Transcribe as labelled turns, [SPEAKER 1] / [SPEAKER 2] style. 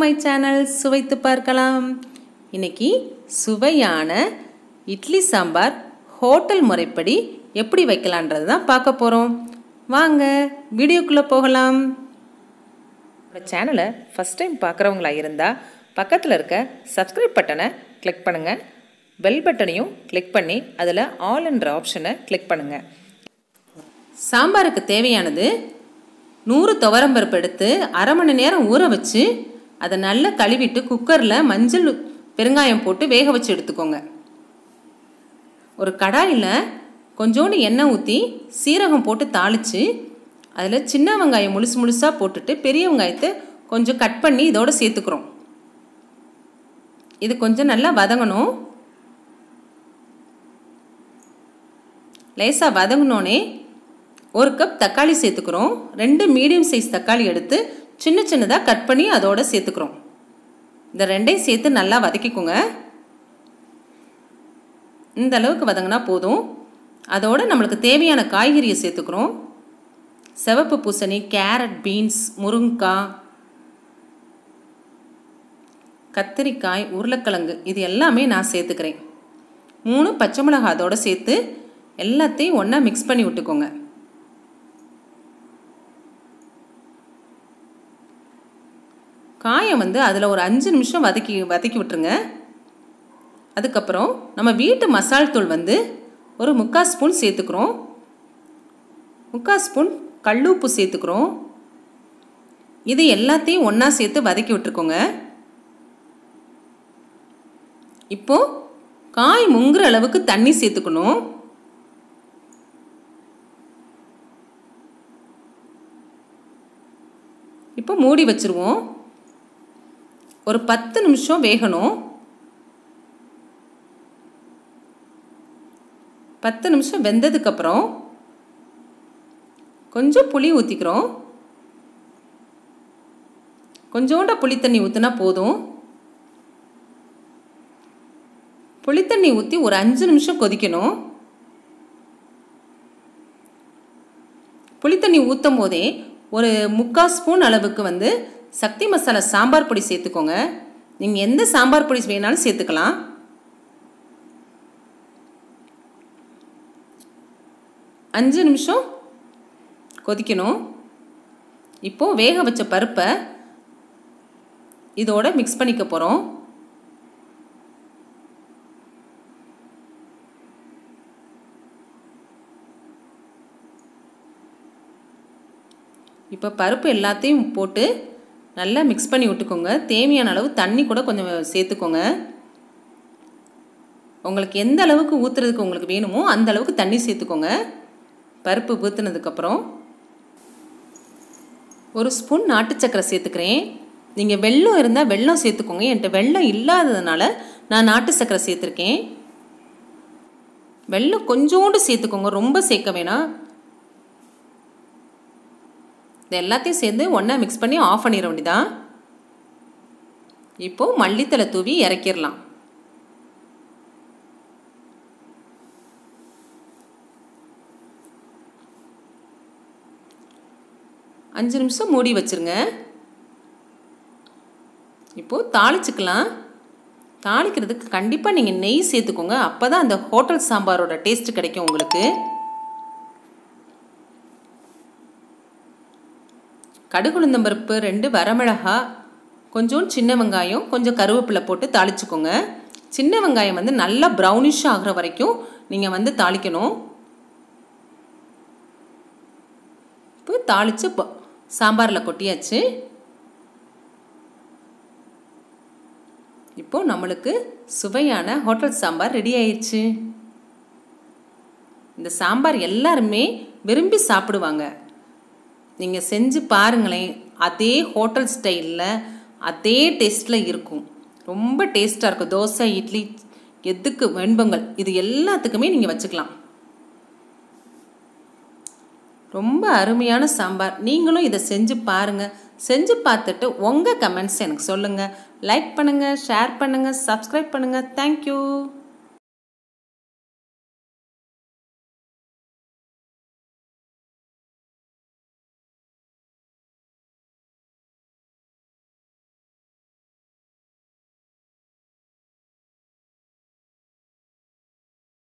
[SPEAKER 1] My channel சுவைத்து பார்க்கலாம். இன்னைக்கு சுவையான இட்லி சாம்பார் ஹோட்டல் முறைப்படி எப்படி வைக்கலான்றது தான் பார்க்க போகிறோம். வாங்க வீடியோக்குள்ளே போகலாம். இந்த சேனலை ஃபஸ்ட் டைம் பார்க்குறவங்களா இருந்தால் பக்கத்தில் இருக்க சப்ஸ்கிரைப் பட்டனை கிளிக் பண்ணுங்கள். பெல் பட்டனையும் கிளிக் பண்ணி அதில் ஆல் என்ற ஆப்ஷனை கிளிக் பண்ணுங்கள். சாம்பாருக்கு தேவையானது 100 துவரம்பருப்பு எடுத்து அரை மணி நேரம் ஊற வச்சு அதை நல்லா கழுவிட்டு குக்கரில் மஞ்சள் பெருங்காயம் போட்டு வேக வச்சு எடுத்துக்கோங்க. ஒரு கடாயில் கொஞ்சோண்டு எண்ணெய் ஊற்றி சீரகம் போட்டு தாளித்து அதில் சின்ன வெங்காயம் முழுசாக போட்டுட்டு பெரிய வெங்காயத்தை கொஞ்சம் கட் பண்ணி இதோடு சேர்த்துக்கிறோம். இது கொஞ்சம் நல்லா வதங்கணும். லேசாக வதங்கினோன்னே 1 கப் தக்காளி சேர்த்துக்கிறோம். 2 மீடியம் சைஸ் தக்காளி எடுத்து சின்னதாக கட் பண்ணி அதோடு சேர்த்துக்கிறோம். இந்த ரெண்டையும் சேர்த்து நல்லா வதக்கிக்கோங்க. இந்த அளவுக்கு வதங்கினா போதும். அதோடு நம்மளுக்கு தேவையான காய்கறியை சேர்த்துக்கிறோம். சிவப்பு பூசணி, கேரட், பீன்ஸ், முருங்கைக்காய், கத்திரிக்காய், உருளைக்கிழங்கு இது எல்லாமே நான் சேர்த்துக்கிறேன். 3 பச்சை மிளகாய் அதோடு சேர்த்து எல்லாத்தையும் ஒன்றா மிக்ஸ் பண்ணி விட்டுக்கோங்க. காயை அதில் ஒரு 5 நிமிஷம் வதக்கி விட்டுருங்க. அதுக்கப்புறம் நம்ம வீட்டு மசால் தூள் ஒரு 3/4 ஸ்பூன் சேர்த்துக்கிறோம். 3/4 ஸ்பூன் கல்லுப்பு சேர்த்துக்கிறோம். இது எல்லாத்தையும் ஒன்றா சேர்த்து வதக்கி விட்டுருக்கோங்க. இப்போது காய் முங்குற அளவுக்கு தண்ணி சேர்த்துக்கணும். இப்போ மூடி வச்சுருவோம். ஒரு 10 நிமிஷம் வேகணும். 10 நிமிஷம் வெந்ததுக்கப்புறம் கொஞ்சம் புளி ஊற்றிக்கிறோம். கொஞ்சோண்ட புளித்தண்ணி ஊற்றினா போதும். புளித்தண்ணி ஊற்றி ஒரு 5 நிமிஷம் கொதிக்கணும். புளித்தண்ணி ஊற்றும் போதே ஒரு 3/4 ஸ்பூன் அளவுக்கு சக்தி மசாலா சாம்பார் பொடி சேர்த்துக்கோங்க. நீங்கள் எந்த சாம்பார் பொடி வேணாலும் சேர்த்துக்கலாம். அஞ்சு நிமிஷம் கொதிக்கணும். இப்போது வேக வச்ச பருப்பை இதோட மிக்ஸ் பண்ணிக்க போகிறோம். இப்போ பருப்பு எல்லாத்தையும் போட்டு நல்லா மிக்ஸ் பண்ணி விட்டுக்கோங்க. தேவையான அளவு தண்ணி கூட கொஞ்சம் சேர்த்துக்கோங்க. உங்களுக்கு எந்த அளவுக்கு ஊற்றுறதுக்கு உங்களுக்கு வேணுமோ அந்த அளவுக்கு தண்ணி சேர்த்துக்கோங்க. பருப்பு ஊற்றுனதுக்கப்புறம் 1 ஸ்பூன் நாட்டு சக்கரை சேர்த்துக்கிறேன். நீங்கள் வெல்லம் இருந்தால் வெல்லம் சேர்த்துக்கோங்க. என்கிட்ட வெல்லம் இல்லாததுனால நான் நாட்டு சக்கரை சேர்த்துருக்கேன். வெல்லம் கொஞ்சோண்டு சேர்த்துக்கோங்க, ரொம்ப சேர்க்க வேணாம். இது எல்லாத்தையும் சேர்ந்து ஒன்றா மிக்ஸ் பண்ணி ஆஃப் பண்ணிட வேண்டியதான். இப்போது மல்லித்தலை தூவி இறக்கிடலாம். அஞ்சு நிமிஷம் மூடி வச்சுருங்க. இப்போது தாளிச்சுக்கலாம். தாளிக்கிறதுக்கு கண்டிப்பாக நீங்கள் நெய் சேர்த்துக்கோங்க. அப்போ தான் அந்த ஹோட்டல் சாம்பாரோட டேஸ்ட்டு கிடைக்கும் உங்களுக்கு. கடுகு உளுந்தம்பருப்பு, 2 வரமிளகாய், கொஞ்சம் சின்ன வெங்காயம், கொஞ்சம் கருவேப்பிலை போட்டு தாளிச்சுக்கோங்க. சின்ன வெங்காயம் நல்லா ப்ரௌனிஷ் ஆகிற வரைக்கும் நீங்கள் தாளிக்கணும். இப்போ தாளித்து சாம்பாரில் கொட்டியாச்சு. இப்போது நம்மளுக்கு சுவையான ஹோட்டல் சாம்பார் ரெடி ஆயிடுச்சு. இந்த சாம்பார் எல்லாருமே விரும்பி சாப்பிடுவாங்க. நீங்கள் செஞ்சு பாருங்களேன். அதே ஹோட்டல் ஸ்டைலில் அதே டேஸ்ட்டில் இருக்கும். ரொம்ப டேஸ்ட்டாக இருக்கும். தோசை, இட்லி, எதுக்கு வெண்பொங்கல் இது எல்லாத்துக்குமே நீங்கள் வச்சுக்கலாம். ரொம்ப அருமையான சாம்பார். நீங்களும் இதை செஞ்சு பாருங்கள். செஞ்சு பார்த்துட்டு உங்கள் கமெண்ட்ஸ் எனக்கு சொல்லுங்கள். லைக் பண்ணுங்கள், ஷேர் பண்ணுங்கள், சப்ஸ்கிரைப் பண்ணுங்கள். தேங்க்யூ.